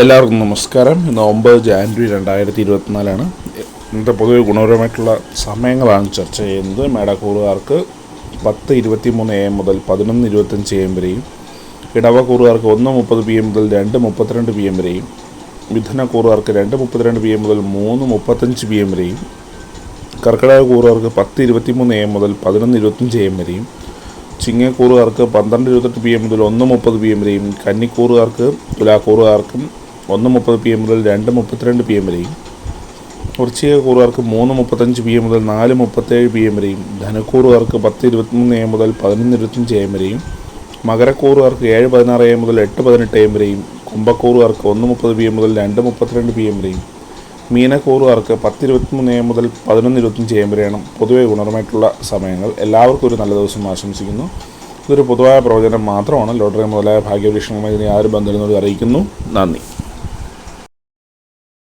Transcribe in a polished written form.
എല്ലാവർക്കും നമസ്കാരം. ഇന്ന് 9 ജാനുവരി 2024 ഇന്നത്തെ പൊതുവെ ഗുണപരമായിട്ടുള്ള സമയങ്ങളാണ് ചർച്ച ചെയ്യുന്നത്. മേടക്കൂറുകാർക്ക് 10:23 AM മുതൽ 11:25 AM വരെയും, ഇടവക്കൂറുകാർക്ക് 1:30 PM മുതൽ 2:32 PM വരെയും, മിഥുനക്കൂറുകാർക്ക് 2:32 PM മുതൽ 3:35 PM വരെയും, കർക്കിടകക്കൂറുകാർക്ക് 10:23 AM മുതൽ 11:25 AM വരെയും, ചിങ്ങക്കൂറുകാർക്ക് 12:28 PM മുതൽ 1:30 PM വരെയും, കന്നിക്കൂറുകാർക്ക് തുലാക്കൂറുകാർക്കും 1:30 PM മുതൽ 2:32 PM വരെയും, വൃശ്ചികക്കൂറുകാർക്ക് 3:35 PM മുതൽ 4:37 PM വരെയും, ധനുക്കൂറുകാർക്ക് 10:23 AM മുതൽ 11:25 AM വരെയും, മകരക്കൂറുകാർക്ക് 7:16 AM മുതൽ 8:18 AM വരെയും, കുംഭക്കൂറുകാർക്ക് 1:30 PM മുതൽ 2:32 PM വരെയും, മീനക്കൂറുകാർക്ക് 10:23 AM മുതൽ 11:25 AM വരെയാണ് പൊതുവെ ഗുണപരമായിട്ടുള്ള സമയങ്ങൾ. എല്ലാവർക്കും ഒരു നല്ല ദിവസം ആശംസിക്കുന്നു. ഇതൊരു പൊതുവായ പ്രവചനം മാത്രമാണ്. ലോട്ടറി മുതലായ ഭാഗ്യപരീക്ഷണവുമായി ഇതിനെ ആരും ബന്ധപ്പെടുന്നത് അറിയിക്കുന്നു. നന്ദി.